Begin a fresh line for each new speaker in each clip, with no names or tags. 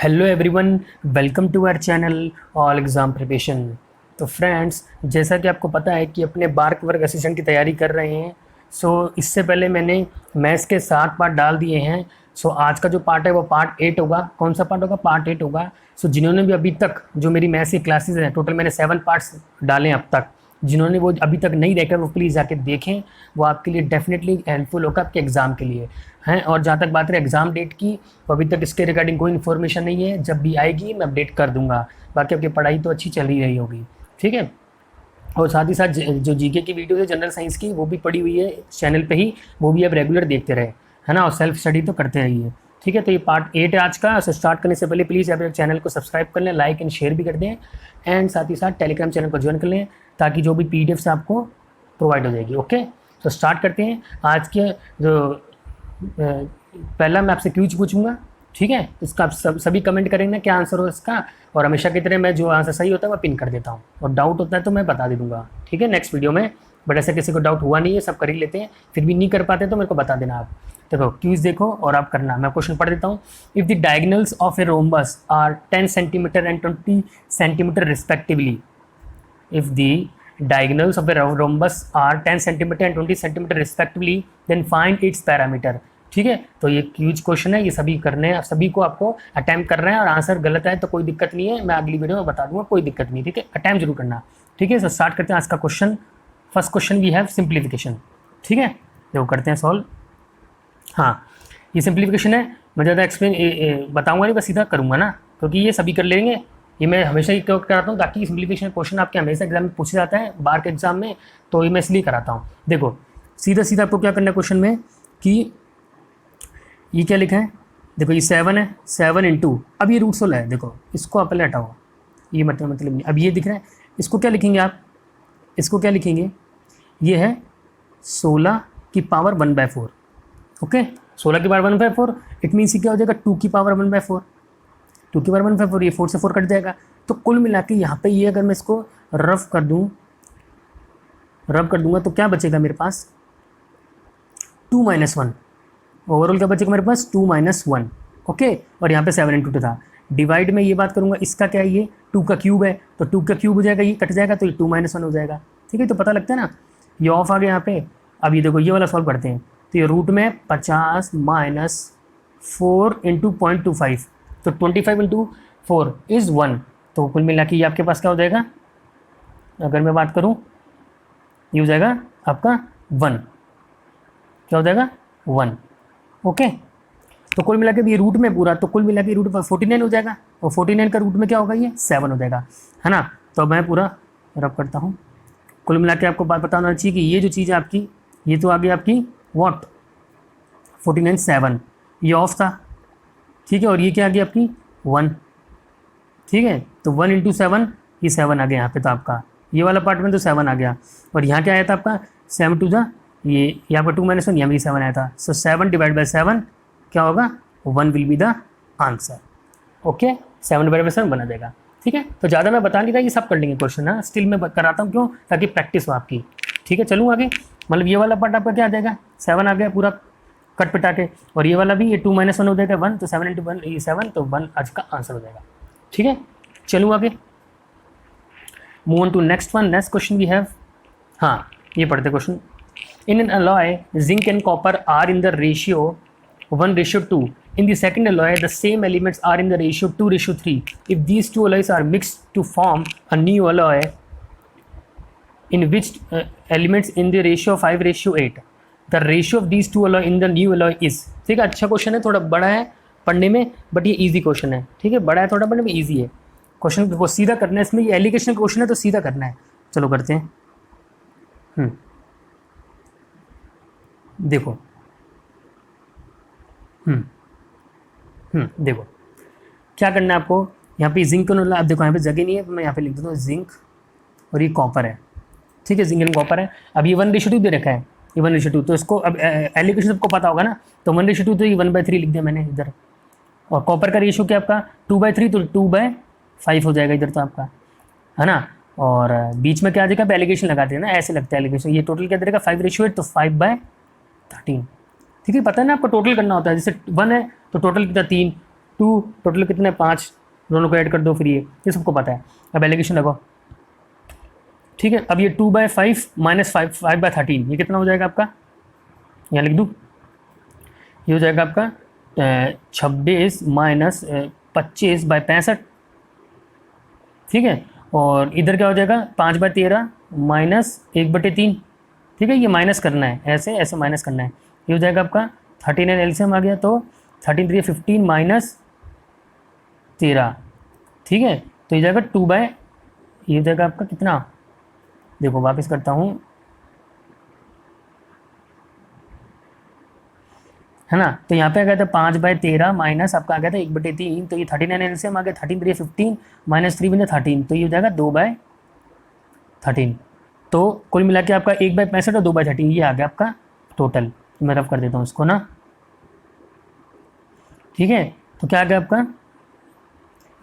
Hello everyone, welcome to our channel all exam preparation. तो friends, जैसा कि आपको पता है कि अपने बार्क वर्क असिस्टेंट की तैयारी कर रहे हैं। इससे पहले मैंने मैथ्स के 7 पार्ट डाल दिए हैं। आज का जो पार्ट है वो पार्ट 8 होगा। कौन सा पार्ट होगा? पार्ट 8 होगा। जिन्होंने भी अभी तक जो मेरी मैथ्स की क्लासेस हैं, टोटल मैंने 7 पार्ट्स डाले हैं अब तक। जिन्होंने वो अभी तक नहीं देखा वो प्लीज़ जाके देखें, वो आपके लिए डेफिनेटली हेल्पफुल होगा आपके एग्ज़ाम के लिए हैं। और जहाँ तक बात है एग्ज़ाम डेट की, तो अभी तक इसके रिगार्डिंग कोई इन्फॉर्मेशन नहीं है। जब भी आएगी मैं अपडेट कर दूंगा। बाकी आपकी पढ़ाई तो अच्छी चल ही रही होगी, ठीक है। और साथ ही साथ जो जीके की वीडियो है जनरल साइंस की, वो भी पड़ी हुई है चैनल पे ही, वो भी आप रेगुलर देखते रहे, है ना। और सेल्फ स्टडी तो करते रहिए, ठीक है। तो ये पार्ट 8 है आज का। स्टार्ट करने से पहले प्लीज़ आप चैनल को सब्सक्राइब कर लें, लाइक एंड शेयर भी कर दें, एंड साथ ही साथ टेलीग्राम चैनल को ज्वाइन कर लें ताकि जो भी पीडीएफ आपको प्रोवाइड हो जाएगी। ओके, तो स्टार्ट करते हैं आज के जो पहला मैं आपसे क्यूज पूछूंगा, ठीक है। इसका आप सभी कमेंट करेंगे क्या आंसर हो इसका, और हमेशा की तरह मैं जो आंसर सही होता है मैं पिन कर देता हूँ, और डाउट होता है तो मैं बता दे दूँगा, ठीक है, नेक्स्ट वीडियो में। बट ऐसा किसी को डाउट हुआ नहीं है, सब कर ही लेते हैं। फिर भी नहीं कर पाते तो मेरे को बता देना आप। देखो क्यूज देखो और आप करना। मैं क्वेश्चन पढ़ देता हूँ। If the diagonals of a rhombus are 10 centimetre and 20 centimetre respectively, if the diagonals of a rhombus are 10 centimeter and 20 centimeter respectively, then find its parameter। ठीक है, तो ये ह्यूज क्वेश्चन है, ये सभी करने हैं, सभी को आपको अटैम्प्ट करना है। और आंसर गलत है तो कोई दिक्कत नहीं है, मैं अगली वीडियो में बता दूंगा, कोई दिक्कत नहीं, ठीक है। अटैम्प्ट जरूर करना, ठीक है। स्टार्ट करते हैं आज का question. First question we have simplification, ठीक है। देखो करते हैं सॉल्व। हाँ, ये सिंप्लीफिकेशन है। मैं ज़्यादा एक्सप्लेन बताऊँगा नहीं, बस सीधा करूँगा ना, क्योंकि ये सभी कर लेंगे। ये मैं हमेशा ही क्यों कराता हूँ, ताकि सिंप्लीफिकेशन क्वेश्चन आपके हमेशा एग्जाम में पूछा जाता है, बार के एग्जाम में, तो ये मैं इसलिए कराता हूँ। देखो सीधा सीधा आपको क्या करना है क्वेश्चन में कि ये क्या लिखा है। देखो ये 7 है, 7 इंटू, अब ये रूट 16 है। देखो इसको आप पहले हटाओ, ये मतलब नहीं। अब ये दिख रहा है, इसको क्या लिखेंगे आप, इसको क्या लिखेंगे, ये है 16 की पावर 1/4। ओके, 16 की पावर 1/4, इट मीन्स क्या हो जाएगा 2 की पावर 1/4। 2 की पावर 1/4, ये 4 से 4 कट जाएगा। तो कुल मिला के यहाँ पे ये अगर मैं इसको रफ कर दूंगा तो क्या बचेगा मेरे पास, 2 - 1। ओवरऑल क्या बचेगा मेरे पास, 2 - 1। ओके, और यहाँ पे 7 इंटू 2 था। डिवाइड में ये बात करूँगा, इसका क्या है, ये 2 का क्यूब है, तो 2 का क्यूब हो जाएगा, ये कट जाएगा तो ये 2 - 1 हो जाएगा, ठीक है। तो पता लगता है ना, ये ऑफ आ गया यहाँ पे। अब ये देखो ये वाला सॉल्व करते हैं, तो ये रूट में 50 - 4 इंटू 0.25, तो 25 इंटू 4 इज़ 1। तो कुल मिला के ये आपके पास क्या हो जाएगा, अगर मैं बात करूँ, ये हो जाएगा आपका 1। क्या हो जाएगा 1। ओके, तो कुल मिला के ये रूट में पूरा, तो कुल मिला के रूट पर 49 हो जाएगा, और 49 का रूट में क्या होगा, ये 7 हो जाएगा, है ना। तो मैं पूरा रब करता हूँ। कुल मिला के आपको बात बताना चाहिए कि ये जो चीज़ है आपकी, ये तो आ गई आपकी व्हाट 49 7, ये ऑफ था, ठीक है। और ये क्या आ गया आपकी 1, ठीक है। तो 1 इंटू 7, ये 7 आ गया यहाँ पे, तो आपका ये वाला पार्ट में तो 7 आ गया। और यहाँ क्या आया था आपका 7 टू द, ये यहाँ पर 2 - 1, यहाँ भी 7 आया था। 7 डिवाइड बाई 7 क्या होगा, 1 will be the answer. Okay, 7 divide by 7 बना देगा, ठीक है। तो ज़्यादा मैं बता नहीं रहा, ये सब कर लेंगे क्वेश्चन, है स्टिल मैं कराता हूँ, क्यों, ताकि प्रैक्टिस हो आपकी, ठीक है। चलूँ आगे, मतलब ये वाला पार्ट आपका क्या आ जाएगा, 7 आ गया पूरा कट पिटा के, और ये वाला भी ये 2 - 1 हो जाएगा 1, तो 7 इंटू 1 ये 7, तो 1 आज का आंसर हो जाएगा, ठीक है। चलूँ आगे, move on to next one. Next question we have, हाँ ये पढ़ते question. In an alloy zinc and copper are in the ratio 1:2। In the second alloy, the same elements are in the ratio 2:3. If these two alloys are mixed to form a new alloy, in which elements in the ratio 5:8, the ratio of these two alloy in the new alloy is। ठीक है, अच्छा question है, थोड़ा बड़ा है पढ़ने में, but ये इजी क्वेश्चन है, ठीक है। बड़ा है थोड़ा, पढ़ने में इजी है क्वेश्चन को सीधा करना है। इसमें ये एलिगेशन क्वेश्चन है तो सीधा करना है। चलो करते हैं। देखो देखो क्या करना है आपको, यहाँ पे जिंक, अब देखो यहाँ पे जगह नहीं है, मैं यहाँ पे लिख देता हूँ जिंक, और ये कॉपर है, ठीक है। जिंक एंड कॉपर है। अब ये 1:2 दे रखा है, ये 1:2, तो इसको अब एलिगेशन सबको पता होगा ना, तो 1:2 तो ये 1/3 लिख दिया मैंने इधर। और कॉपर का रेशियो क्या आपका 2/3, तो 2/5 हो जाएगा इधर तो आपका, है ना। और बीच में क्या आ जाएगा, एलिगेशन लगाते हैं ना, ऐसे लगता है एलिगेशन। ये टोटल क्या देगा 5:8, तो 5/13, ठीक है। पता है ना आपको टोटल करना होता है, जैसे 1 है तो टोटल कितना 3, 2, टोटल कितने 5, दोनों को ऐड कर दो, फिर ये सबको पता है। अब एलिगेशन लगाओ, ठीक है। अब ये 2/5 माइनस 5/13, ये कितना हो जाएगा आपका, यहाँ लिख दूँ, ये हो जाएगा आपका 26 माइनस 25/65, ठीक है। और इधर क्या हो जाएगा 5/13 माइनस 1/3, ठीक है। ये माइनस करना है, ऐसे ऐसे माइनस करना है। ये हो जाएगा आपका 39 एलसीएम आ गया, तो 13 3 15 माइनस 13, ठीक है। तो ये जाएगा ये हो जाएगा आपका कितना, देखो वापस करता हूँ, है ना। तो यहाँ पे आ गया था 5/13 माइनस आपका आ गया था 1/3, तो ये 39 एलसीएम आ गया, 13 3 15 माइनस 3 बन 13, तो ये हो जाएगा 2/13। तो कुल मिला के आपका 1/65 और 2/13 ये आ गया आपका टोटल। मैं रफ कर देता हूँ इसको ना, ठीक है। तो क्या आ गया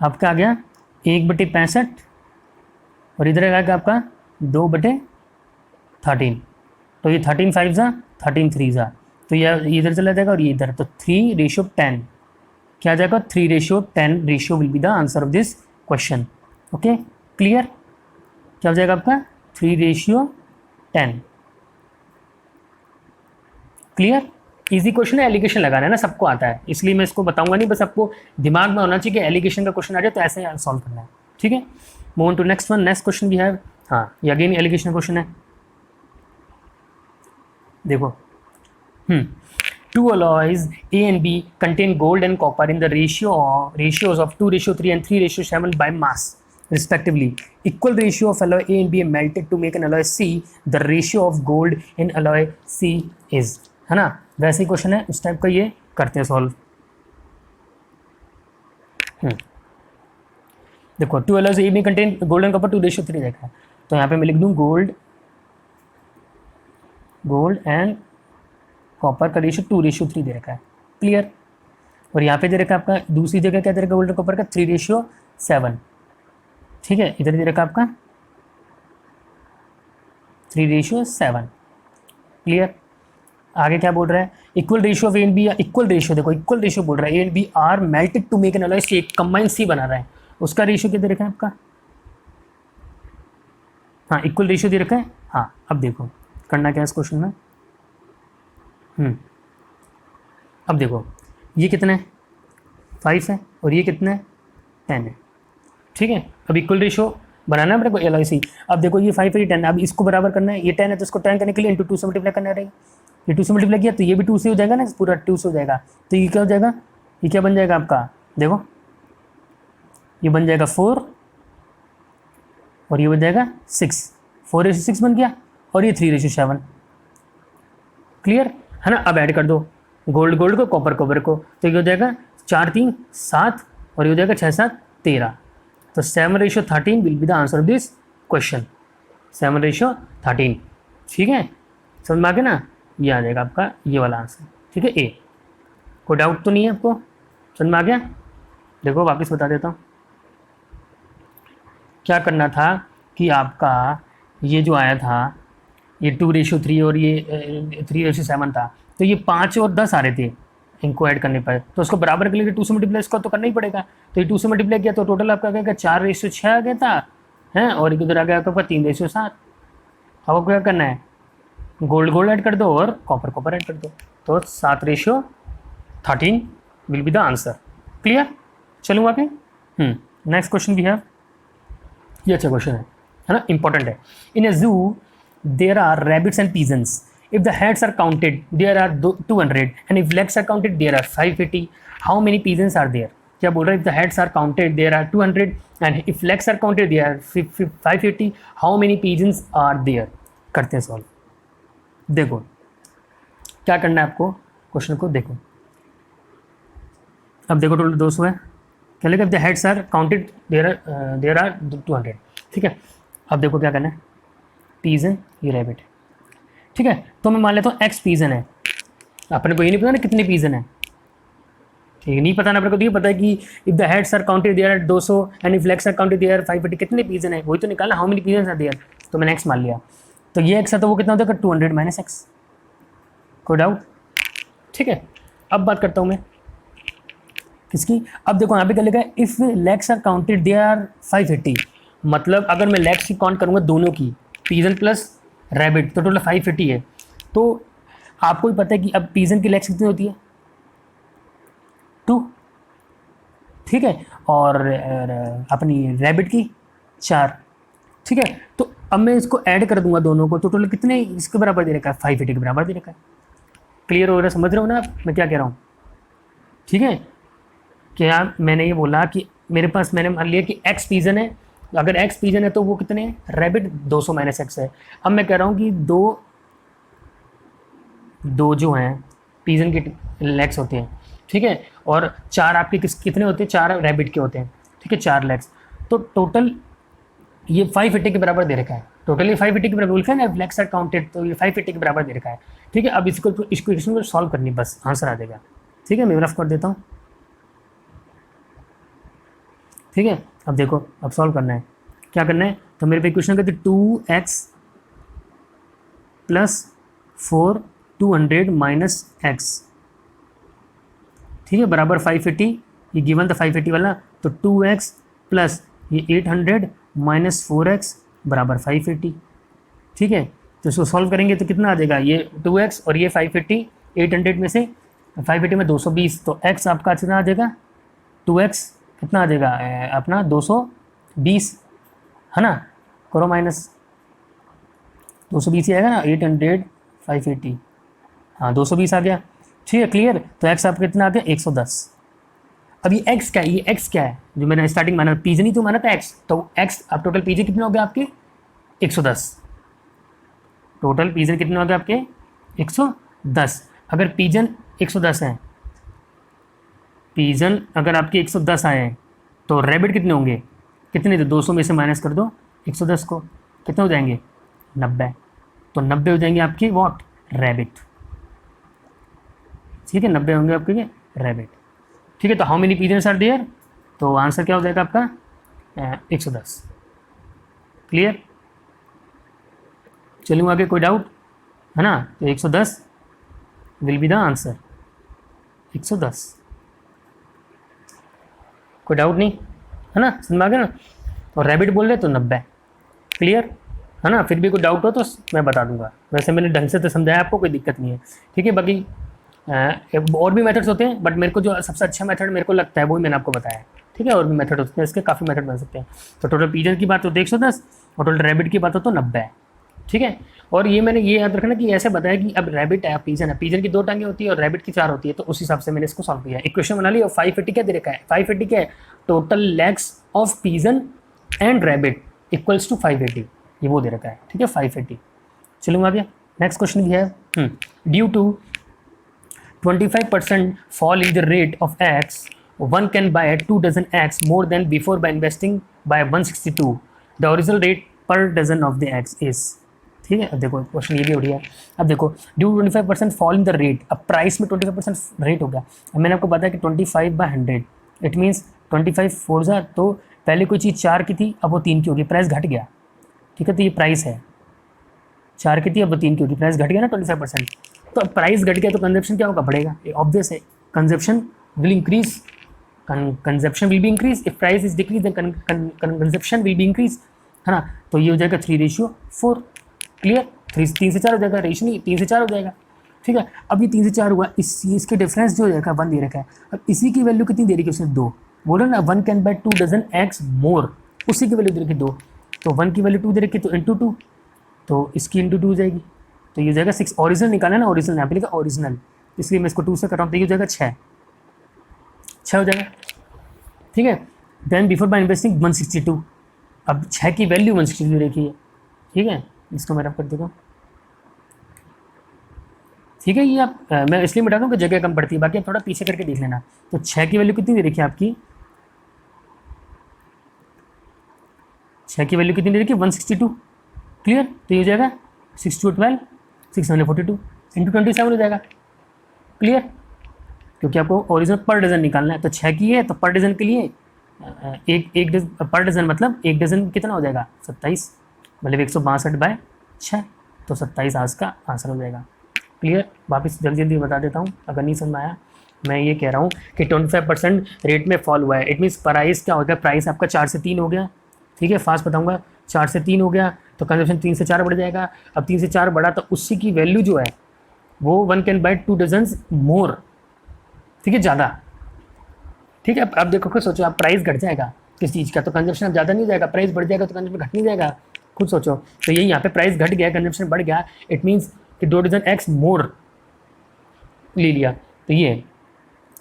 आपका आ गया 1/65 और इधर आ गया आपका 2/13। तो ये 13 5 जा 13 3 जा, तो ये इधर चला जाएगा और ये इधर, तो 3:10 क्या आ जाएगा, 3:10 ratio will be the answer of this question. Okay clear, क्या हो जाएगा आपका 3:10। क्लियर, इजी क्वेश्चन है, एलिगेशन लगाना है ना, सबको आता है, इसलिए मैं इसको बताऊंगा नहीं, बस आपको दिमाग में होना चाहिए कि एलिगेशन का क्वेश्चन आ जाए तो ऐसे सॉल्व करना है, ठीक है। Move on to next one, next question भी है, हाँ ये अगेन एलिगेशन क्वेश्चन है। देखो two alloys A and B contain gold and copper in the ratios of 2:3 and 3:7 by mass respectively. Equal ratio of alloy A and B melted to make an alloy C. The ratio of gold in alloy C is, है ना। वैसे ही question है उस type का, ये करते हैं solve. देखो टू alloys A में कंटेन गोल्ड एंड कॉपर 2:3 देखा है, तो यहाँ पे मैं लिख दूँ गोल्ड एंड कॉपर का रेशियो 2:3 दे रखा है, क्लियर। और यहाँ पे दे रखा है आपका दूसरी जगह क्या दे रखा है गोल्ड कॉपर का 3:7, ठीक है। इधर दे रखा है आपका 3:7, क्लियर। आगे क्या बोल रहा है, equal ratio of A and B, equal ratio, देखो इक्वल रेशियो बोल रहा है, A and B are melted to make an alloy C, combine C बना रहा है, उसका रेशियो क्या दे रखा है आपका, हाँ इक्वल रेशियो दे रखा है। हाँ अब देखो करना क्या है इस क्वेश्चन में, अब देखो ये कितना है 5 है और ये कितना है 10 है, ठीक है। अब इक्वल रेशियो बनाना है मेरे को LIC। अब देखो ये 5 है ये 10 है, अब इसको बराबर करना है, ये 10 है तो इसको 10 करने के लिए इंटू 2 से मल्टीप्लाई करना रहेगा, ये 2 से मल्टीप्लाई किया तो ये भी 2 से हो जाएगा ना, पूरा 2 से हो जाएगा, तो ये क्या हो जाएगा, ये क्या बन जाएगा आपका, देखो ये बन जाएगा 4 और ये बन जाएगा 6, 4:6 बन गया और ये 3:7, क्लियर है ना। अब ऐड कर दो गोल्ड को, कॉपर को, तो ये हो जाएगा 4 3 7 और ये हो जाएगा 6 7 13, तो 7:13 will be the answer of this question, 7:13, ठीक है। समझ में आ गया ना, ये आ जाएगा आपका ये वाला आंसर, ठीक है। ए, कोई डाउट तो नहीं है आपको, समझ में आ गया। देखो वापस बता देता हूँ, क्या करना था कि आपका ये जो आया था ये 2:3 और ये 3:7 था, तो ये 5 और 10 आ रहे थे इनको ऐड करने पर, तो उसको बराबर के लिए 2 से मल्टीप्लाई इसको तो करना ही पड़ेगा, तो ये 2 से मल्टीप्लाई किया तो टोटल आपका क्या 4:6 आ गया था, हैं, और इधर आ गया आपका 3:7। अब आपको क्या करना है, गोल्ड ऐड कर दो और कॉपर ऐड कर दो, तो 7:13 will be the answer, clear. चलूँ आगे, नेक्स्ट क्वेश्चन भी है, ये अच्छा क्वेश्चन है ना, इंपॉर्टेंट है। इन ए जू there are rabbits and pigeons. If the heads are counted, there are 200, and if legs are counted, there are 580. How many pigeons are there? क्या बोल रहा है, if the heads are counted, there are 200, and if legs are counted, there are 580. How many pigeons are there? करते हैं solve. देखो क्या करना है आपको, क्वेश्चन को देखो, अब देखो टोटल 200 है, क्या लिखा, if the heads are counted, there are 200, ठीक है। अब देखो क्या करना है, पीजन ये रैबिट है, ठीक है। तो मैं मान लेता हूँ एक्स पीजन है, अपने को ये नहीं पता ना कितने पीजन है, ठीक है, नहीं पता ना अपने को, तो ये पता है कि if the heads are counted there are 200 and if legs are counted there are 580, कितने पीजन है वही तो निकालना, how many pigeon are there, तो मैंने एक्स मान लिया, तो ये एक्स है तो वो कितना हो जाएगा 200 माइनस एक्स, कोई डाउट, ठीक है। अब बात करता हूँ मैं किसकी? अब देखो यहाँ पे क्या लिखा है, if legs are counted they are 580, मतलब अगर मैं लेग्स की काउंट करूँगा दोनों की, पीजन प्लस रैबिट, तो टोटल 580 है। तो आपको भी पता है कि अब पीजन की लेग्स कितनी होती है, 2, ठीक है, और अपनी रैबिट की 4, ठीक है। तो अब मैं इसको ऐड कर दूंगा दोनों को, तो टोटल कितने इसके बराबर दे रखा है, 580 के बराबर दे रखा है। क्लियर हो रहा है, समझ रहे हो ना आप मैं क्या कह रहा हूँ? ठीक है, क्या मैंने ये बोला कि मेरे पास, मैंने मान लिया कि एक्स पीजन है, अगर एक्स पीजन है तो वो कितने हैं, रैबिट 200 माइनस एक्स है। अब मैं कह रहा हूँ कि दो जो हैं पीजन के लेग्स होते हैं, ठीक है, और 4 आपके कितने होते हैं, 4 रैबिट के होते हैं, ठीक है, 4 लेग्स। तो टोटल ये 580 के बराबर दे रखा है, टोटल ये 580 के बराबर लिखा है ना, लेग्स आर काउंटेड, तो ये 580 के बराबर दे रखा है, ठीक है। अब इसको इक्वेशन को सॉल्व करनी, बस आंसर आ जाएगा, ठीक है। मैं रफ कर देता हूँ, ठीक है। अब देखो, अब सॉल्व करना है, क्या करना है, तो मेरे पे इक्वेशन कहते 2x प्लस 4 200 माइनस एक्स, ठीक है, बराबर 580, ये गिवन था 580 वाला, तो 2x प्लस ये 800 माइनस 4x बराबर 580, ठीक है। तो इसको सॉल्व करेंगे तो कितना आ जाएगा, ये 2x और ये 580, 800 में से 580 में 220, तो x आपका कितना आ जाएगा, 2x कितना आ जाएगा अपना 220, है ना, करो माइनस, 220 ही आएगा ना, 800 580, हाँ 220 आ गया, ठीक है, क्लियर। तो x आपका कितना आ गया 110। अब ये x क्या है, ये x क्या है, जो मैंने स्टार्टिंग माना पीजन ही तो माना था x, तो x अब टोटल पीजन कितने हो गए आपके 110, टोटल पीजन कितने हो गए आपके 110। अगर पीजन 110 है, पीजन अगर आपके 110 आए हैं, तो रैबिट कितने होंगे, कितने, तो 200 में से माइनस कर दो 110 को, कितने हो जाएंगे 90, तो 90 हो जाएंगे आपके वॉट, रैबिट, ठीक है, 90 होंगे आपके रैबिट, ठीक है। तो how many pigeons are there, तो आंसर क्या हो जाएगा आपका 110, क्लियर। चलूँ आगे, कोई डाउट है ना, तो 110 विल बी द आंसर, 110, कोई डाउट नहीं है ना, समझ में आ गया ना। और रैबिट बोल रहे तो 90, क्लियर है ना। फिर भी कोई डाउट हो तो मैं बता दूंगा, वैसे मैंने ढंग से तो समझाया आपको, कोई दिक्कत नहीं है, ठीक है। बाकी और भी मेथड्स होते हैं, बट मेरे को जो सबसे अच्छा मेथड मेरे को लगता है वही मैंने आपको बताया, ठीक है। और भी मेथड होते हैं, इसके काफ़ी मेथड बन सकते हैं। तो टोटल पीजन की बात हो तो 110, और टोटल रैबिट की बात हो तो 90, ठीक है। और ये मैंने ये याद रखना कि ऐसे बताया कि अब रैबिट है, पीजन है, पीजन की 2 टांगें होती है और रैबिट की 4 होती है, तो उस हिसाब से मैंने इसको सॉल्व किया, इक्वेशन बना ली। और 580 क्या दे रखा है, 580 क्या है, total legs of pigeon and rabbit equals to 580, ये वो दे रखा है, ठीक है, 580। चलूँगा आगे, नेक्स्ट क्वेश्चन भी है, due to 25% fall in the rate of X, one can buy 2 dozen X more than before by investing by 162. The original rate per dozen of the X is, ठीक है। अब देखो क्वेश्चन ये भी हो रही है, अब देखो due 25% fall in the rate, अब प्राइस में 25% रेट हो गया। अब मैंने आपको बताया कि 25/100, इट मीन्स 25 4 जा, तो पहले कोई चीज़ 4 की थी, अब वो 3 की होगी, प्राइस घट गया, ठीक है। तो ये प्राइस है 4 की थी, अब वो 3 की होगी, प्राइस घट गया ना 25%, तो अब प्राइस घट गया तो कंजप्शन क्या होगा, बढ़ेगा, ये ऑब्वियस है, consumption will increase, consumption will be increase, if price is decrease then consumption will be increase, है ना। तो ये हो जाएगा 3:4, क्लियर, 3 से 4 हो जाएगा, रेशियो नहीं 3 से 4 हो जाएगा, ठीक है। अब ये 3 से 4 हुआ, इसके डिफरेंस जो हो जाएगा 1 दे रखा है। अब इसी की वैल्यू कितनी दे रखी है उसने, 2, बोलो ना 1 कैन बाय 2 डजन एक्स मोर, उसी की वैल्यू दे रखी 2, तो 1 की वैल्यू 2 दे रखी, तो इंटू 2, तो इसकी इंटू 2 हो जाएगी, तो ये हो जाएगा 6। ओरिजिनल निकालना है ना, ओरिजिनल यहाँ पे लिखा ओरिजिनल, इसलिए मैं इसको 2 से कर रहा हूँ, तो ये हो जाएगा 6 हो जाएगा, ठीक है। देन बिफोर बाय इन्वेस्टिंग 162, अब 6 की वैल्यू 162 रखी है, ठीक है, इसको मैं रफ कर देता हूँ, ठीक है। ये आप मैं इसलिए बता दूँ कि जगह कम पड़ती है, बाकी आप थोड़ा पीछे करके देख लेना। तो 6 की वैल्यू कितनी दे रखी है आपकी, 6 की वैल्यू कितनी दे रखी है 162, क्लियर। तो ये हो जाएगा 6 2 12 642 इंटू 27 हो जाएगा, क्लियर, क्योंकि आपको ओरिजिनल पर डजन निकालना है। तो 6 की है तो पर डजन के लिए एक डजन, पर डजन मतलब 1 डजन कितना हो जाएगा 27, मतलब 162/6, तो 27 आज का आंसर हो जाएगा, क्लियर। वापस जल्दी जल्दी बता देता हूँ अगर नहीं समझ में आया। मैं ये कह रहा हूँ कि 25% रेट में फॉल हुआ है। इट मीन्स प्राइस क्या हो गया, प्राइस आपका 4 से 3 हो गया, ठीक है, फास्ट बताऊँगा, 4 से 3 हो गया तो कंजम्पशन 3 से 4 बढ़ जाएगा। अब 3 से 4 बढ़ा तो उसी की वैल्यू जो है वो 1 कैन बाय 2 डजन्स मोर, ठीक है, ज़्यादा, ठीक है। अब देखो खुद सोचो, आप प्राइस घट जाएगा किस चीज़ का तो कंजम्पशन अब ज़्यादा नहीं जाएगा, प्राइस बढ़ जाएगा तो कंजम्पशन घट नहीं जाएगा, खुद सोचो। तो यही यहाँ पे प्राइस घट गया, कंजम्पशन बढ़ गया, इट मीन्स कि 2 डजन एक्स मोर ले लिया, तो ये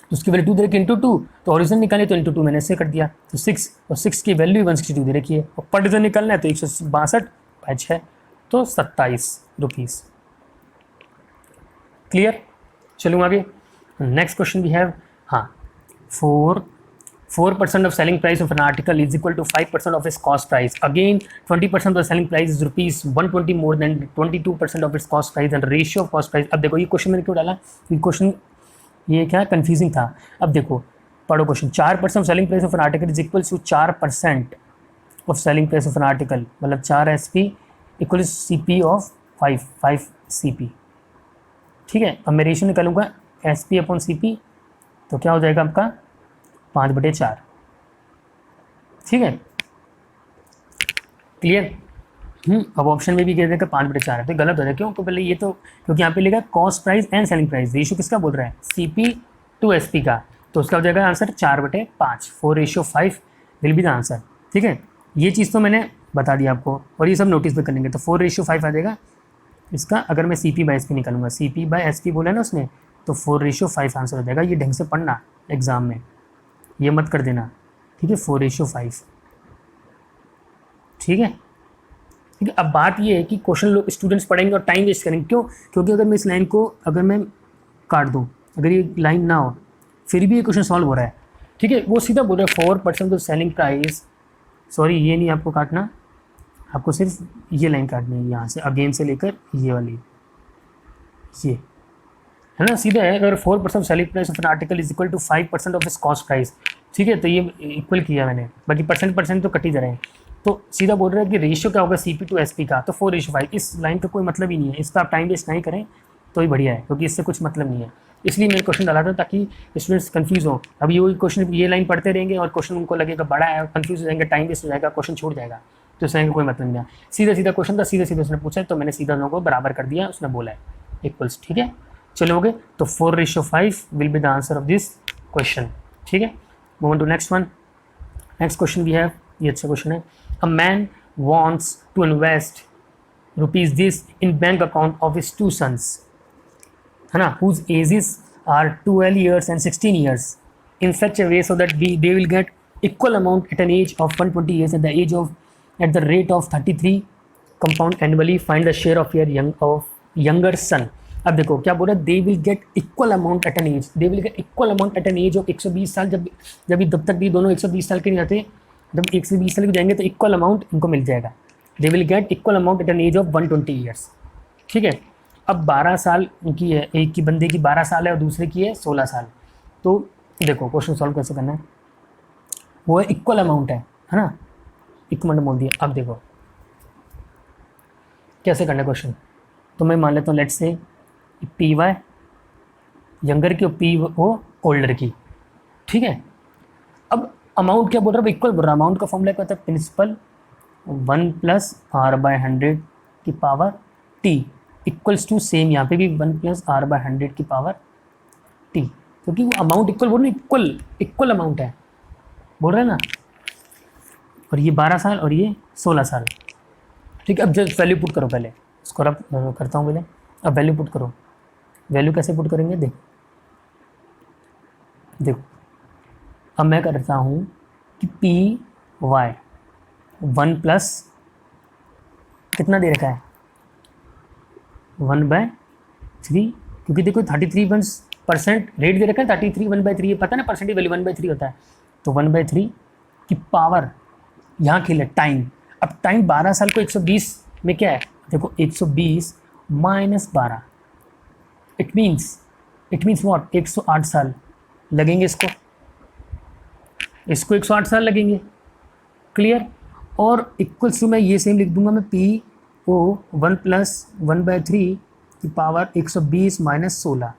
तो उसकी वैल्यू 2 दे रखी इंटू 2, तो ओरिजिनल निकाले तो इंटू 2 मैंने ऐसे कर दिया, तो 6 और 6 की वैल्यू 162 दे रखी है, और पर डजन निकालना है तो 162/6 तो 27 रुपीज़। क्लियर, चलूँ आगे। नेक्स्ट क्वेश्चन वी हैव, हाँ, 4% of selling price of an article is equal to 5% of its cost price. Again, 20% of the selling price is rupees 120 more than 22% of its cost price and ratio of cost price. अब देखो ये question मैंने क्यों डाला, ये question ये क्या confusing था। अब देखो पढ़ो question, 4% of selling price of an article is equal to 4% of selling price of an article, मतलब 4 SP equal CP of 5 CP, ठीक है। अब मैं रेशियो निकालूंगा SP अपॉन CP, तो क्या हो जाएगा आपका 5/4, ठीक है, क्लियर। अब ऑप्शन में भी कह देगा 5/4 है तो गलत हो जाए, क्यों, तो पहले ये तो क्योंकि यहाँ पे लिखा cost price and selling price, ratio किसका बोल रहा है, CP टू SP का, तो उसका हो जाएगा answer 4/5, 4:5 will be the answer, ठीक है। ये चीज़ तो मैंने बता दिया आपको, और ये सब नोटिस भी कर लेंगे, तो 4:5 आ जाएगा इसका। अगर मैं CP/SP निकालूंगा, CP/SP बोला ना उसने, तो 4:5 आंसर हो जाएगा। ये ढंग से पढ़ना एग्जाम में, ये मत कर देना, ठीक है, 4:5, ठीक है, ठीक है। अब बात ये है कि क्वेश्चन लोग स्टूडेंट्स पढ़ेंगे और टाइम वेस्ट करेंगे, क्यों, क्योंकि अगर मैं इस लाइन को अगर मैं काट दूँ, अगर ये लाइन ना हो फिर भी ये क्वेश्चन सॉल्व हो रहा है, ठीक है। वो सीधा बोल रहा है 4% ऑफ सेलिंग प्राइस, सॉरी ये नहीं आपको काटना, आपको सिर्फ ये लाइन काटनी है, यहाँ से अगेन से लेकर ये वाली, ये है ना, सीधा है। अगर 4% selling price of an article is equal to 5% of इस कॉस्ट प्राइस, ठीक है, तो ये इक्वल किया मैंने, बाकी परसेंट तो कट ही जा रहे हैं, तो सीधा बोल रहा है कि रेशियो क्या होगा CP टू SP का, तो 4:5। इस लाइन का कोई मतलब ही नहीं है, इस पर आप टाइम वेस्ट नहीं करें तो ही बढ़िया है, क्योंकि इससे कुछ मतलब नहीं है, इसलिए मैंने क्वेश्चन डाला था ताकि स्टूडेंट्स कंफ्यूज हो। अब ये क्वेश्चन ये लाइन पढ़ते रहेंगे और क्वेश्चन उनको लगेगा बड़ा है, कंफ्यूज हो जाएंगे, टाइम वेस्ट हो जाएगा, क्वेश्चन छूट जाएगा, तो इस लाइन का कोई मतलब नहीं है। सीधा क्वेश्चन था, सीधे उसने पूछा तो मैंने सीधा दोनों को बराबर कर दिया, उसने बोला है इक्वल्स, ठीक है। चलोगे तो 4:5 will be the answer of this question, ठीक है। Move on to next one. Next question भी है, ये अच्छा क्वेश्चन है। A man wants to invest rupees this in bank account of his 2 sons, है ना, whose ages are 12 years and 16 years in such a way so that they will get equal amount at an age of 120 years at the rate of 33 compound annually. Find the share of your younger son. अब देखो क्या बोल रहा है, they will get equal amount at an age, they will get equal amount at an age of 120 साल, जब तक भी दोनों 120 साल के नहीं रहते, जब 120 साल के जाएंगे तो इक्वल अमाउंट इनको मिल जाएगा। They will get equal amount at an age of 120 years, ठीक है। अब 12 साल उनकी है, एक की बंदे की 12 साल है और दूसरे की है 16 साल। तो देखो क्वेश्चन सॉल्व कैसे करना है, वो है इक्वल अमाउंट है ना, इक्वल अमाउंट दिया। अब देखो कैसे करना है क्वेश्चन, तो मैं मान लेता हूँ लेट्स से PY यंगर की और P वो ओल्डर की, ठीक है। अब अमाउंट क्या बोल रहा है, इक्वल बोल रहा है, अमाउंट का फॉर्मूला क्या होता है, प्रिंसिपल 1 + R/100 की power T equals to, same यहाँ पे भी 1 + R/100 की पावर T, क्योंकि वो अमाउंट इक्वल बोल रहे हैं, इक्वल अमाउंट है बोल रहे हैं ना, और ये 12 साल और ये 16 साल, ठीक है। अब जब वैल्यू पुट करो, पहले इसको अब करता हूँ पहले, अब वैल्यू पुट करो, वैल्यू कैसे पुट करेंगे, देखो अब मैं करता हूँ कि PY 1 + कितना दे रखा है 1/3, क्योंकि देखो 33% रेट दे रखा है, 33 1/3, पता ना परसेंटेज वैल्यू 1/3 होता है, तो 1/3 की पावर यहाँ खेल है टाइम। अब टाइम 12 साल को 120 में क्या है, देखो 120 - 12, इट मीन्स व्हाट, 108 साल लगेंगे इसको 108 साल लगेंगे, क्लियर। और इक्वल्स टू मैं ये सेम लिख दूंगा, मैं PO 1 + 1/3 की पावर 120 - 16,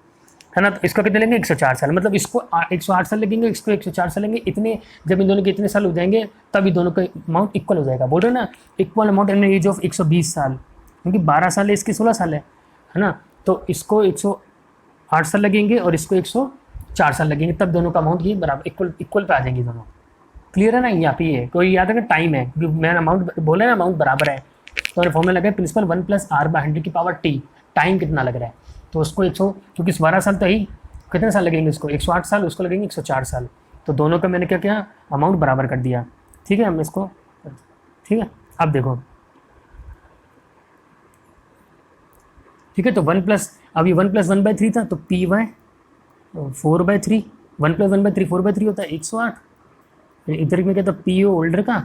है ना। तो इसको कितने लेंगे 104 साल, मतलब इसको 108 साल लगेंगे, इसको 104 साल लेंगे। इतने जब इन दोनों के इतने साल हो जाएंगे तब इन दोनों का अमाउंट इक्वल हो जाएगा। बोल रहे हैं ना equal amount in age of 120 साल, क्योंकि 12 साल है इसकी 16 साल है ना। तो इसको 108 साल लगेंगे और इसको 104 साल लगेंगे, तब दोनों का अमाउंट ये बराबर इक्वल इक्वल पे आ जाएंगे दोनों। क्लियर है ना। यहाँ पे ये कोई याद है कि टाइम है, क्योंकि मैंने अमाउंट बोला है ना अमाउंट बराबर है, तो मैंने फॉर्मूला लगा प्रिंसिपल 1 + r/100⁻t, टाइम कितना लग रहा है। तो उसको 100, क्योंकि 12 साल तो ही, कितने साल लगेंगे इसको 108 साल, उसको लगेंगे 104 साल। तो दोनों का मैंने क्या किया अमाउंट बराबर कर दिया। ठीक है, हम इसको, ठीक है अब देखो, ठीक है। तो 1 प्लस, अभी 1 + 1/3 था, तो P/4/3, 1 + 1/3 4/3 होता है 108। इधर में क्या था PO ओल्डर का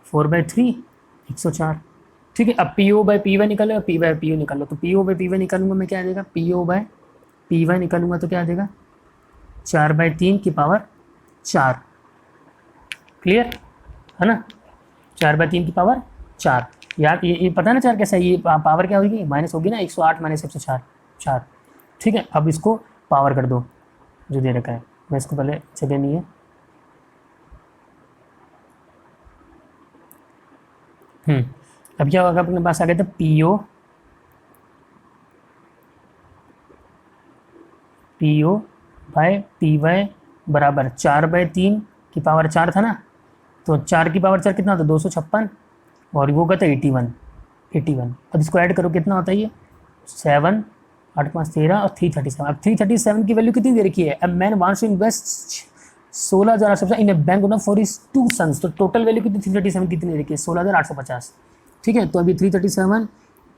4/3 104। ठीक है, अब PO/PY निकालो, P/PO निकालो। तो PO/PY निकालूंगा मैं, क्या आ जाएगा PO/PY निकालूंगा तो क्या आ जाएगा 4/3 की पावर 4। क्लियर है ना, 4/3 की पावर 4। यार ये पता है ना 4 कैसा है, ये पावर क्या होगी माइनस होगी ना, 108 - 104 4। ठीक है, अब इसको पावर कर दो जो दे रखा है, मैं इसको पहले जगह नहीं है। अब क्या होगा अपने पास आ गया था PO/PY बराबर 4/3 की पावर 4 था ना। तो 4 की पावर 4 कितना होता है 256, और वो कहता है 81। अब इसको ऐड करो कितना होता है ये 7 8 5 13 और 337। अब 337 की वैल्यू कितनी दे रखी है। अब man wants to invest 16,850 in a bank owner for his 2 sons. तो टोटल वैल्यू कितनी 337 कितनी दे रखी है 16,850। ठीक है, तो अभी 337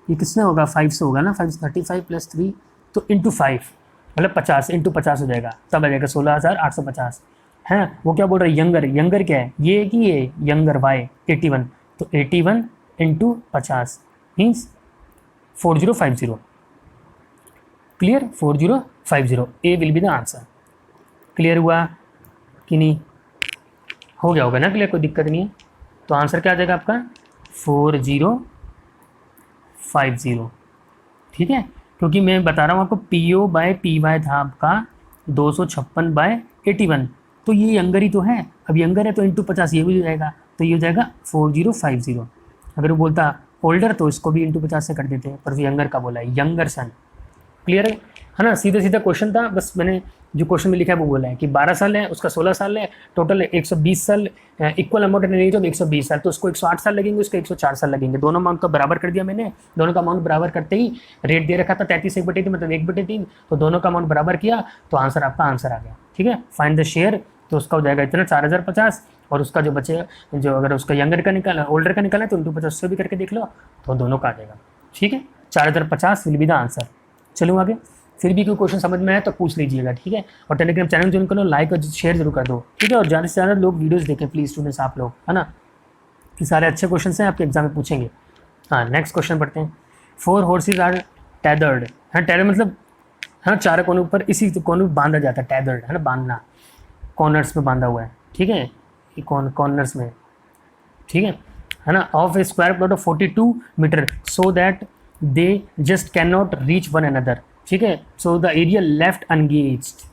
ये किसने होगा 5 से होगा ना, 535 + 3 तो इंटू 5 मतलब 50 इंटू 50 हो जाएगा, तब आ जाएगा 16,850 है। वो क्या बोल रहा है यंगर क्या है ये कि ये यंगर वाई 81, तो 81 into 50 means 4050। Clear 4050 A will be the answer. Clear हुआ कि नहीं, हो गया होगा ना क्लियर, कोई दिक्कत नहीं है। तो आंसर क्या आ जाएगा आपका 4050। ठीक है, क्योंकि मैं बता रहा हूँ आपको PO/PY था आपका 256/81, तो ये यंगर ही तो है। अब यंगर है तो इंटू 50 ये भी हो जाएगा, तो ये हो जाएगा 4050। अगर वो बोलता ओल्डर तो इसको भी इंटू 50 से कर देते हैं, पर यंगर का बोला है यंगर सन। क्लियर है ना, सीधा सीधा क्वेश्चन था, बस मैंने जो क्वेश्चन में लिखा है वो बोला है कि 12 साल है उसका 16 साल है, टोटल 120 साल, equal amount in age of 120 साल, तो उसको 108 साल लगेंगे, उसको 104 साल लगेंगे। दोनों अमाउंट का बराबर कर दिया मैंने, दोनों का अमाउंट बराबर करते ही रेट दे रखा था 33/1/3 मतलब 1/3, तो दोनों का अमाउंट बराबर किया तो आंसर आपका आंसर आ गया। ठीक है, फाइंड द शेयर, तो उसका हो जाएगा इतना 4050, और उसका जो बचे जो अगर उसका यंगर का निकाला ओल्डर का निकाला तो इंटू 50 से भी करके देख लो, तो दोनों का आ जाएगा। ठीक है, 4050 विल बी द आंसर। चलूँ आगे, फिर भी कोई क्वेश्चन समझ में आए तो पूछ लीजिएगा। ठीक है, और टेलीग्राम चैनल ज्वाइन कर लो, लाइक और शेयर जरूर कर दो। ठीक है, और ज़्यादा से ज़्यादा लोग वीडियोस देखें प्लीज़ स्टूडेंट्स, आप लोग है ना, कि सारे अच्छे क्वेश्चन हैं आपके एग्जाम में पूछेंगे। हाँ, नेक्स्ट क्वेश्चन पढ़ते हैं। 4 हॉर्सेज आर टेदर्ड, हाँ टेदर्ड मतलब हाँ चारों कोनों पर इसी कोनों में बांधा जाता है, टेदर्ड है ना बांधना, कॉर्नर्स में बांधा हुआ है। ठीक है, ये कॉर्नर्स में, ठीक है ना, of a square plot of 42 metre so that they just can not reach one another. ठीक है, so the area left unengaged,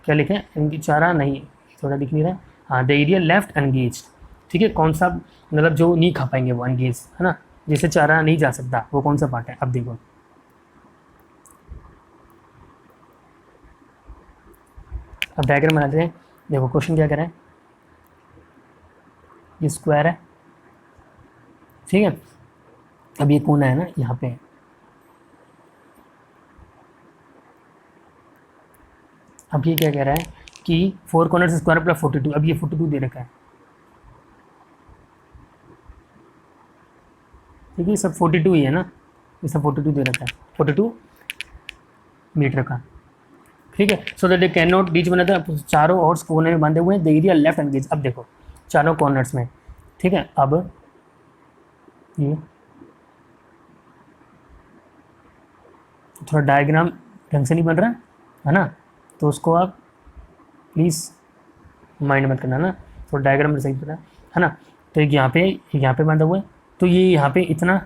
क्या लिखे हैं चारा नहीं थोड़ा दिख नहीं रहा है, हाँ द एरिया लेफ्ट अनगेज्ड। ठीक है, कौन सा मतलब जो नहीं खा पाएंगे वो अनगेज है ना, जिसे चारा नहीं जा सकता, वो कौन सा पार्ट है। अब देखो अब डायग्राम बनाते हैं। देखो क्वेश्चन क्या कह रहा है, ये स्क्वायर है, ठीक है, अब ये कोना है ना यहाँ पे, अब ये क्या कह रहा है कि 4 कॉर्नर स्क्वायर प्लस 42, अब ये 42 दे रखा है। ठीक है, सब 42 ही है ना, ये सब 42 दे रखा है, 42 मीटर का। ठीक है, सो that they can not reach one another, चारों और कोने में बांधे हुए हैं, द एरिया लेफ्ट एंगेज। अब देखो चारों कॉर्नर्स में, ठीक है, अब ये थोड़ा डायग्राम ढंग से नहीं बन रहा है ना, तो उसको आप प्लीज़ माइंड मत करना ना, तो डायग्राम में सही पता है ना। तो एक यहाँ पे बांधा हुआ है, तो ये यहाँ पे इतना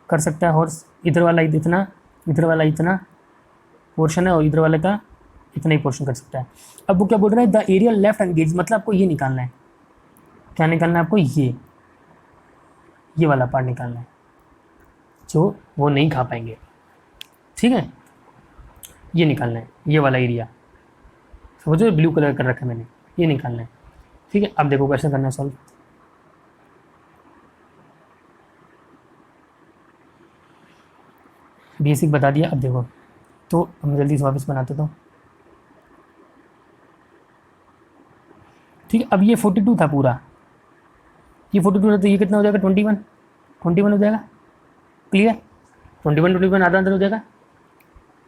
कर सकता है हॉर्स, इधर वाला इतना, इधर वाला इतना पोर्शन है, और इधर वाले का इतना ही पोर्शन कर सकता है। अब वो क्या बोल रहा है, द एरिया लेफ्ट एंगेज, मतलब आपको ये निकालना है, क्या निकालना है आपको, ये वाला पार्ट निकालना है जो वो नहीं खा पाएंगे, ठीक है, ये निकालना है, ये वाला एरिया समझो, ब्लू कलर कर रखा है मैंने, ये निकालना है, ठीक है। अब देखो कैसे करना है सॉल्व। बेसिक बता दिया, अब देखो तो हम जल्दी से वापस बनाते तो, ठीक है। अब ये 42 था पूरा, ये 42 था, तो ये कितना हो जाएगा, 21, 21 हो जाएगा, क्लियर, 21 आधा अंदर हो जाएगा,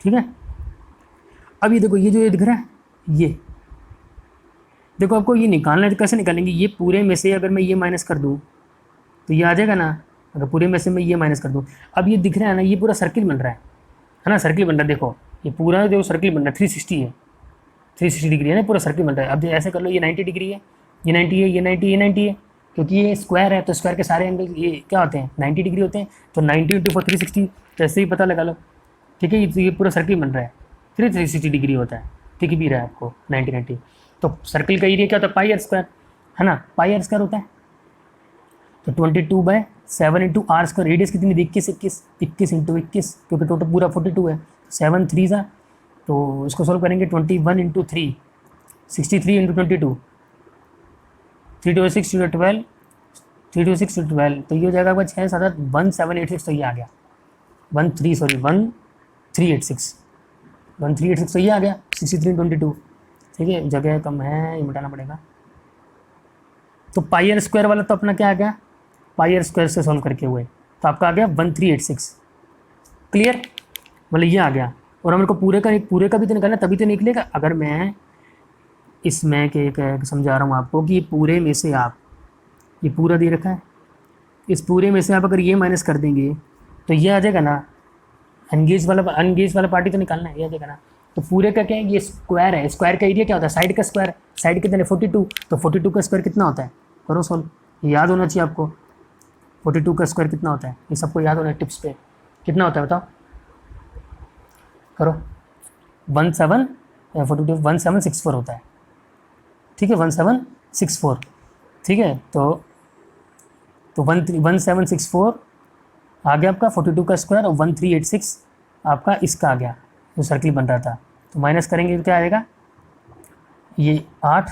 ठीक है। अब ये देखो, ये जो ये दिख रहा है, ये देखो आपको ये निकालना है, तो कैसे निकालेंगे, ये पूरे में से अगर मैं ये माइनस कर दूँ तो ये आ जाएगा ना, अगर पूरे में से मैं ये माइनस कर दूँ, अब ये दिख रहा है ना, ये पूरा सर्किल बन रहा है ना, सर्किल बन रहा है, देखो ये पूरा जो सर्किल बन रहा है 360 है, 360 डिग्री है ना, पूरा सर्किल बन रहा है। अब ऐसे कर लो, ये 90 डिग्री है, ये 90 है, ये 90, ये 90 है, क्योंकि ये स्क्वायर है तो स्क्वायर के सारे एंगल ये क्या होते हैं, 90 डिग्री होते हैं, तो 90 इंटू 360, तो ऐसे ही पता लगा लो, ठीक है। ये पूरा सर्किल बन रहा है, 360 डिग्री होता है, ठीक भी रहा है आपको 90, तो सर्किल का एरिया क्या होता है, पाई आर स्क्वायर, है ना, पाई आर स्क्वायर होता है, तो 22/7 इंटू आर स्क्वायर, रेडियस कितनी थी, 21 इंटू 21, क्योंकि टोटल पूरा 42 है, 7 3 सा, तो इसको सोल्व करेंगे, 21 इंटू 3, 63 इंटू 22, 3 2 6 2 12, 3 2 6 2 12, तो ये हो जाएगा आपका 6 7 1786, तो ये आ गया 1386, 1386, तो ये आ गया 63/22, ठीक है। जगह कम है, ये मिटाना पड़ेगा, तो पाई आर स्क्वायर वाला तो अपना क्या आ गया, पाई आर स्क्वायर से सॉल्व करके हुए, तो आपका आ गया 1386, क्लियर, मतलब ये आ गया। और हमारे को पूरे का भी तो निकालना, तभी तो निकलेगा, अगर मैं इसमें के समझा रहा हूँ आपको कि पूरे में से आप, ये पूरा दे रखा है, इस पूरे में से आप अगर ये माइनस कर देंगे तो ये आ जाएगा ना, अनगेज वाला पार्टी तो निकालना है, ये आ जाएगा ना। तो पूरे का क्या है, ये स्क्वायर है, स्क्वायर का एरिया क्या होता है, साइड का स्क्वायर, साइड कितने 42, तो 42 का स्क्वायर कितना होता है, करो सॉल्व, याद होना चाहिए आपको, 42 का स्क्वायर कितना होता है, ये सबको याद होना है, टिप्स पे कितना होता है बताओ, करो, 17 या 42, 1764 होता है, ठीक है, 1764, ठीक है। तो 1764 आ गया आपका 42 का स्क्वायर, और 1386 आपका इसका आ गया जो सर्किल बन रहा था, तो माइनस करेंगे तो क्या आएगा, ये 8,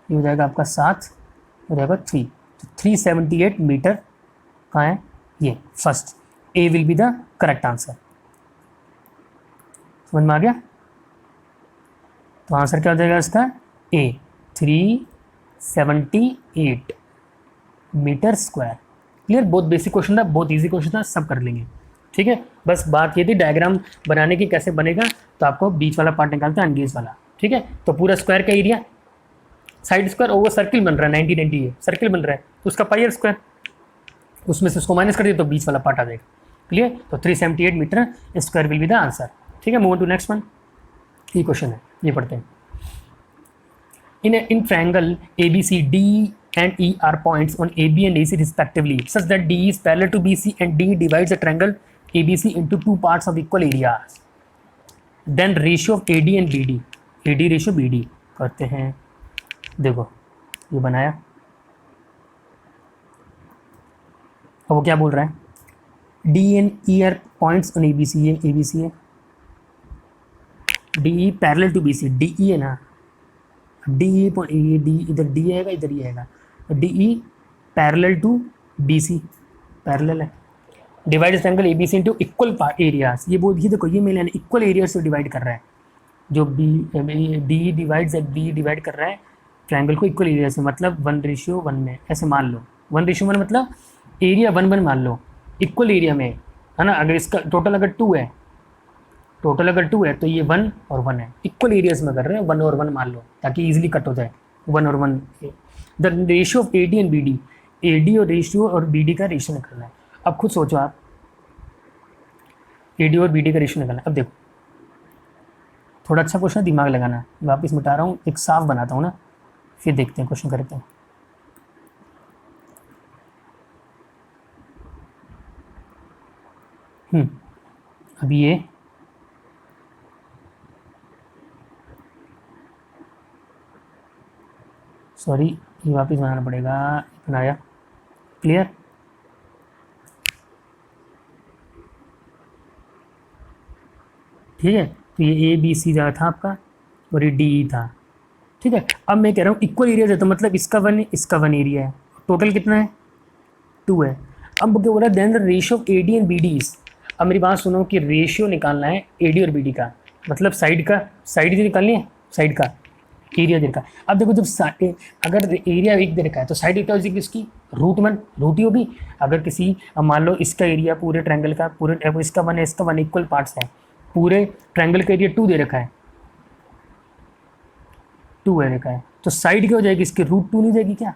ये हो जाएगा आपका 7, हो जाएगा 3, तो 378 मीटर कहाँ है, ये first, A will be the correct answer, समझ में आ गया। तो आंसर क्या हो जाएगा इसका, ए 378 मीटर स्क्वायर, क्लियर। बहुत बेसिक क्वेश्चन था, बहुत इजी क्वेश्चन था, सब कर लेंगे, ठीक है। बस बात ये थी डायग्राम बनाने की, कैसे बनेगा, तो आपको बीच वाला पार्ट निकालता है, अनगेज वाला, ठीक है। तो पूरा स्क्वायर का एरिया, साइड स्क्वायर, और वो सर्किल बन रहा है 90 90 है, सर्किल बन रहा है, तो उसका पाई आर स्क्वायर, उसमें से उसको माइनस कर दिया तो बीच वाला पार्ट आ जाएगा, क्लियर। तो 378 metre square will be the answer, ठीक है। मूव टू नेक्स्ट वन, ये क्वेश्चन है, ये पढ़ते हैं। In triangle ABC, D and E are points on AB and AC respectively, such that D is parallel to BC and D divides the triangle ABC into two parts of equal areas. Then ratio of AD and BD, AD ratio BD करते हैं। देखो ये बनाया, अब वो क्या बोल रहा है, D and E are points on ABC, ये ABC है, DE parallel to BC, DE है ना, डी ये डी इधर डी आएगा, इधर ये आएगा, D E parallel to B C, parallel है, divide triangle A B C into equal areas, ये बोल, ये देखो ये मेरे इक्वल एरियाज से डिवाइड कर रहा है, जो B D divide B divide कर रहा है ट्रायंगल को इक्वल एरिया से, मतलब 1:1 में, ऐसे मान लो 1:1 मतलब एरिया 1:1 मान लो, इक्वल एरिया में, है ना। अगर इसका टोटल अगर 2 है, टोटल अगर 2 है तो ये 1 और 1 है, इक्वल एरियाज में कर रहे हैं, 1 और 1 मान लो ताकि इजीली कट हो जाए, 1 और 1। The ratio of A D and B D, A D और रेशियो और बी डी का रेशियो निकालना है। अब खुद सोचो आप, ए डी और बी डी का रेशियो निकालना है। अब देखो थोड़ा अच्छा क्वेश्चन, दिमाग लगाना, वापस मिटा रहा हूँ, एक साफ बनाता हूँ ना, फिर देखते हैं क्वेश्चन करते हैं। अभी ये सॉरी, ये वापस बनाना पड़ेगा। बनाया। क्लियर। ठीक है, तो ये ए बी सी जा था आपका और ये डी ई था। ठीक है, अब मैं कह रहा हूँ इक्वल एरिया है, तो मतलब इसका वन एरिया है। टोटल कितना है? 2 है। अब क्या बोला, then the ratio of A D and B D is. अब मेरी बात सुनो कि रेशियो निकालना है ए डी और बी डी का, मतलब साइड जो निकालनी है, साइड का एरिया दे रखा है। अब देखो, अगर एरिया एक दे रखा है तो साइड क्या हो जाएगी इसकी? रूट ही होगी। अगर किसी, अब मान लो इसका एरिया पूरे ट्रायंगल का, पूरे इसका वन है, इसका वन, इक्वल पार्ट्स है, पूरे ट्रायंगल का एरिया 2 दे रखा है, 2 है रखा है, तो साइड क्या हो जाएगी इसकी? रूट 2 नहीं जाएगी क्या?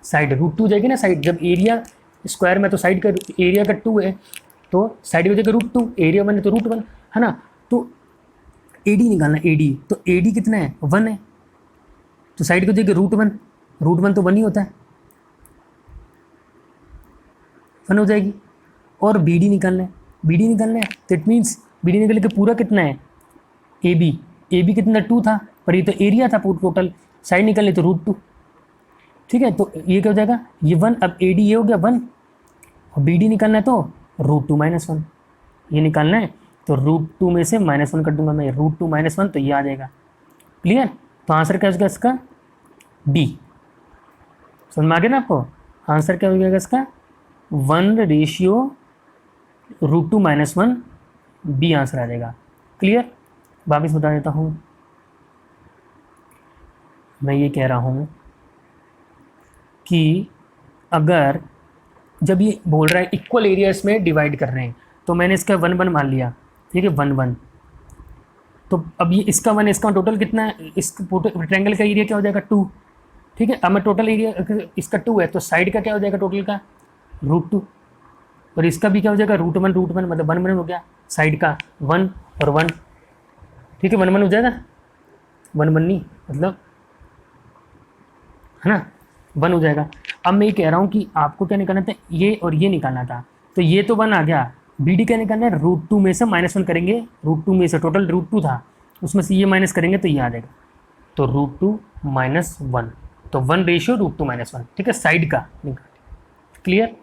साइड रूट 2 जाएगी ना साइड, जब एरिया स्क्वायर में तो साइड का एरिया का 2 है, तो साइड हो जाएगा रूट 2, एरिया 1 है तो रूट 1 है ना। तो ए डी निकालना, ए डी, तो ए डी कितना है? 1 है, तो साइड को देखिए रूट वन तो 1 ही होता है, 1 हो जाएगी। और बी डी निकालना है, दैट मीन्स बी डी निकल के पूरा कितना है? ए बी कितना? 2 था, पर ये तो एरिया था पूरा टोटल, साइड निकालने तो रूट 2। ठीक है, तो ये क्या हो जाएगा? ये 1, अब ए डी ये हो गया 1, और बी डी निकालना है तो रूट 2 - 1, ये निकालना है तो रूट 2 में से -1 कर दूंगा मैं, रूट 2 - 1, तो ये आ जाएगा। क्लियर। तो आंसर क्या हो जाएगा इसका? बी। समझ में आ गया ना आपको? आंसर क्या हो जाएगा इसका? 1:√2 - 1, बी आंसर आ जाएगा। क्लियर। वापिस बता देता हूँ, मैं ये कह रहा हूँ कि अगर जब ये बोल रहा है इक्वल एरियाज में डिवाइड कर रहे हैं, तो मैंने इसका 1 मान लिया। ठीक है, 1 तो अब ये इसका 1, इसका टोटल कितना है? इस ट्रायंगल का एरिया क्या हो जाएगा? 2। ठीक है, अब मैं टोटल एरिया इसका 2 है, तो साइड का क्या हो जाएगा टोटल का? रूट 2, और इसका भी क्या हो जाएगा? रूट 1 मतलब 1 हो गया, साइड का 1 और 1। ठीक है, 1 हो जाएगा, 1 नहीं मतलब, है ना, 1 हो जाएगा। अब मैं ये कह रहा हूँ कि आपको क्या निकालना था? ये और ये निकालना था, तो ये तो 1 आ गया। बी डी क्या निकालना है? रूट 2 में से -1 करेंगे, रूट 2 में से टोटल रूट 2 था, उसमें से ये माइनस करेंगे तो ये आ जाएगा, तो रूट 2 - 1, तो 1:√2 - 1। ठीक है, साइड का निकाल। क्लियर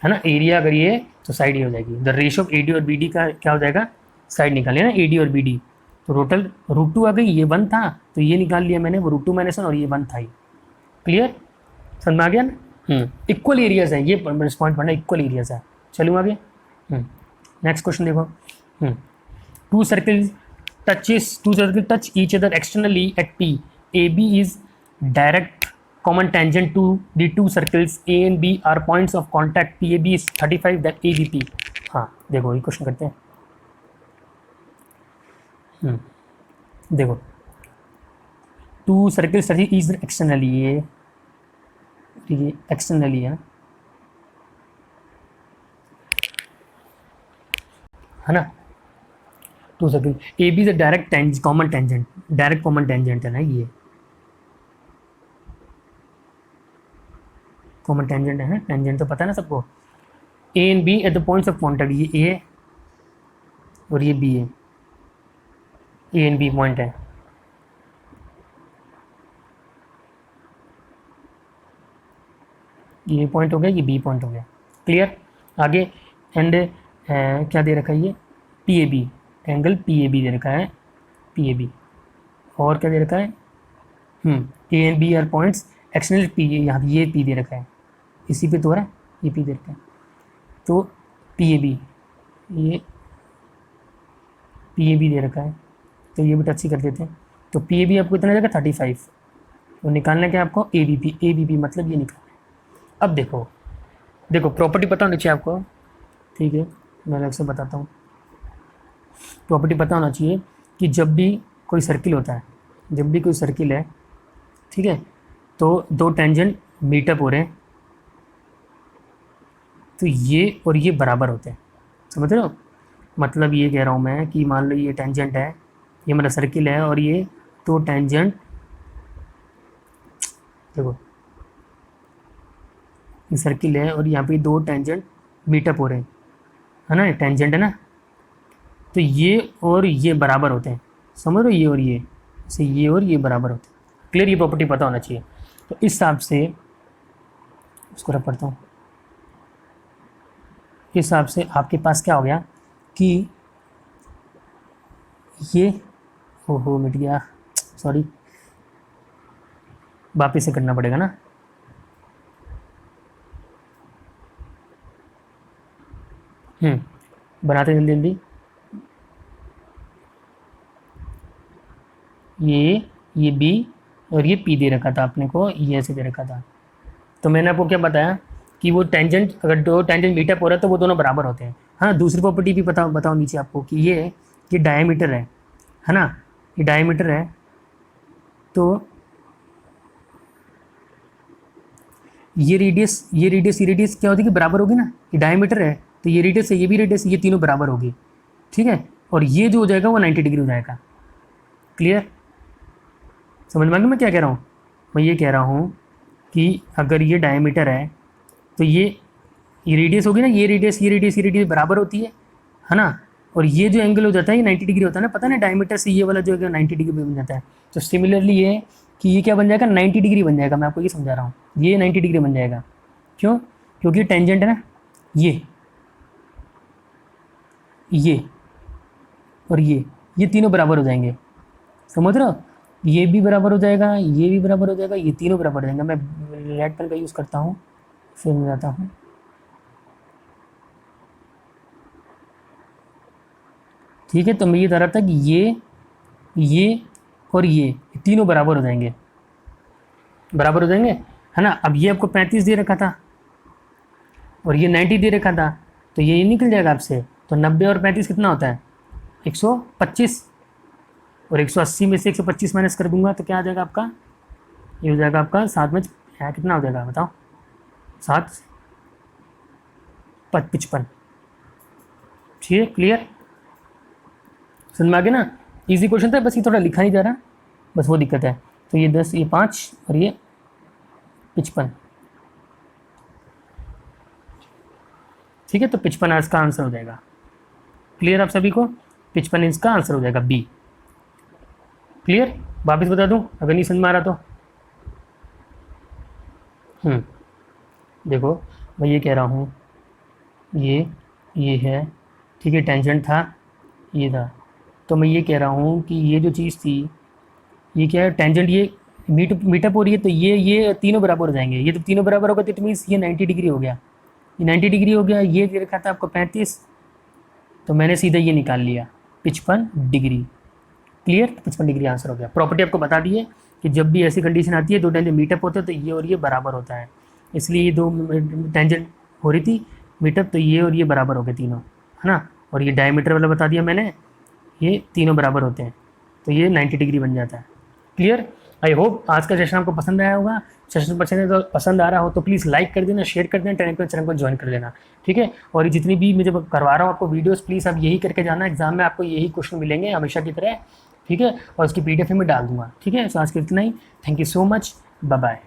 है ना? एरिया अगर ये तो साइड ये हो जाएगी। The ratio of A D और बी डी का क्या हो जाएगा? साइड निकाल लिया ना, ए डी और बी डी, तो टोटल रूट 2 आ गई, ये 1 था तो ये निकाल लिया मैंने, वो रूट 2 - 1 और ये 1 था ही। क्लियर, समझ में आ गया ना? इक्वल एरियाज है, ये पॉइंट पढ़ना, इक्वल एरियाज है। चलूँ आगे। नेक्स्ट क्वेश्चन देखो। Two circle touch each other externally at P, A B is direct common tangent to the two circles A and B are points of contact, PAB is 35, that ABP। हाँ देखो, ये question करते हैं। देखो, two circles is externally, ये externally है ना। Two circle A B is direct common tangent, direct common tangent है ना, ये कॉमन टेंजेंट है, टेंजेंट तो पता है ना सबको। A and B at the points of contact, ये ए है और ये बी है, ए एंड बी पॉइंट है। ये पॉइंट हो गया, ये बी पॉइंट हो गया। क्लियर। आगे एंड क्या दे रखा है? ये P A B, angle P A B दे रखा है, पी ए बी। और क्या दे रखा है? A and B are points external P, यहाँ ये पी दे रखा है, इसी पे तो हो रहा है, ये पी दे रखा है, तो पी ए बी, ये पी ए बी दे रखा है, तो ये भी टच ही कर देते हैं। तो पी ए बी आपको इतना जाएगा 35, तो निकालना क्या आपको? ए बी पी मतलब ये निकालना है। अब देखो प्रॉपर्टी पता होनी चाहिए आपको। ठीक है, मैं अलग से बताता हूँ। प्रॉपर्टी पता होना चाहिए कि जब भी कोई सर्किल होता है, जब भी कोई सर्किल है, ठीक है, तो दो टेंजेंट मीटअप हो रहे हैं, तो ये और ये बराबर होते हैं। समझ रहे हो? मतलब ये कह रहा हूँ मैं कि मान लो ये टेंजेंट है, ये मेरा सर्किल है, और ये दो टेंजेंट, देखो ये सर्किल है और यहाँ पे दो टेंजेंट मीटअप हो रहे हैं, है ना, टेंजेंट है ना, तो ये और ये बराबर होते हैं। समझ रहे हो? ये और ये, से ये और ये बराबर होते हैं। क्लियर, ये प्रॉपर्टी पता होना चाहिए। तो इस हिसाब से इसको रख पढ़ता हूँ। इस हिसाब से आपके पास क्या हो गया कि ये हो मिट गया, सॉरी, वापिस से करना पड़ेगा ना। बनाते जल्दी जल्दी। ये बी और ये पी दे रखा था अपने को, ये ऐसे दे रखा था। तो मैंने आपको क्या बताया कि वो टेंजेंट, अगर दो टेंजेंट मीटअप हो रहा है तो वो दोनों बराबर होते हैं। हाँ, दूसरी प्रॉपर्टी भी बताओ नीचे आपको कि ये डायमीटर है ना, ये डायमीटर है। तो ये रेडियस क्या होती है कि बराबर होगी ना, ये डायमीटर है तो ये रेडियस है, ये भी रेडियस, ये तीनों बराबर होगी, ठीक है। और ये जो हो जाएगा वो 90 डिग्री हो जाएगा। क्लियर, समझ में आ गया मैं क्या कह रहा हूँ? मैं ये कह रहा हूँ कि अगर ये डायमीटर है तो ये रेडियस होगी ना, ये रेडियस बराबर होती है ना। और ये जो एंगल हो जाता है ये 90 डिग्री होता है ना, पता ना, डायमीटर से ये वाला जो है 90 डिग्री बन जाता है। तो सिमिलरली ये कि ये क्या बन जाएगा, 90 डिग्री बन जाएगा। मैं आपको ये समझा रहा हूँ, ये 90 डिग्री बन जाएगा। क्यों? क्योंकि टेंजेंट है ना, ये और ये तीनों बराबर हो जाएंगे, समझ रहे हो? ये भी बराबर हो जाएगा, ये भी बराबर हो जाएगा, ये तीनों बराबर हो जाएंगे। मैं रेड पेन का यूज़ करता हूँ, फिर मैं जाता हूँ। ठीक है, तो मैं ये बता रहा था कि ये और ये तीनों बराबर हो जाएंगे, बराबर हो जाएंगे, है ना। अब ये आपको 35 दे रखा था और ये 90 दे रखा था, तो ये निकल जाएगा आपसे। तो 90 और 35 कितना होता है, 125। और 180 में से 125 माइनस कर दूंगा तो क्या आ जाएगा आपका, ये हो जाएगा आपका 7 में कितना हो जाएगा बताओ, 7 55। ठीक है, क्लियर, समझ में आ गया ना। इजी क्वेश्चन था, बस ये थोड़ा लिखा नहीं जा रहा, बस वो दिक्कत है। तो ये 10, ये 5 और ये 55। ठीक है, तो 55 इसका आंसर हो जाएगा। क्लियर आप सभी को, 55 इसका आंसर हो जाएगा बी। क्लियर, वापस बता दूं अगर नहीं समझ में आ रहा तो। देखो मैं ये कह रहा हूँ, ये है, ठीक है, टेंजेंट था, ये था। तो मैं ये कह रहा हूँ कि ये जो चीज़ थी, ये क्या है, टेंजेंट, ये मीटअप हो रही है, तो ये तीनों बराबर हो जाएंगे। ये तो तीनों बराबर होगा तो इट मीन्स ये 90 डिग्री हो गया, ये 90 डिग्री हो गया। ये दे रखा था आपको 35, तो मैंने सीधा ये निकाल लिया 55 डिग्री। क्लियर, 55 डिग्री आंसर हो गया। प्रॉपर्टी आपको बता दी है कि जब भी ऐसी कंडीशन आती है, दो टेंजेंट मीटअप होते हैं तो ये और ये बराबर होता है। इसलिए ये दो टेंजेंट हो रही थी मीटअप, तो ये और ये बराबर हो गए तीनों, है ना। और ये डायमीटर वाला बता दिया मैंने, ये तीनों बराबर होते हैं, तो ये 90 डिग्री बन जाता है। क्लियर, आई होप आज का सेशन आपको पसंद आया होगा। सेशन पसंद आ रहा हो तो प्लीज़ लाइक कर देना, शेयर कर देना, टेलीग्राम चैनल को ज्वाइन कर लेना, ठीक है। और जितनी भी मैं जब करवा रहा हूँ आपको वीडियोस, प्लीज़ आप यही करके जाना, एग्जाम में आपको यही क्वेश्चन मिलेंगे हमेशा की तरह, ठीक है। और उसकी PDF में डाल दूंगा, ठीक है। सो आज के इतना ही, thank you so much, bye bye.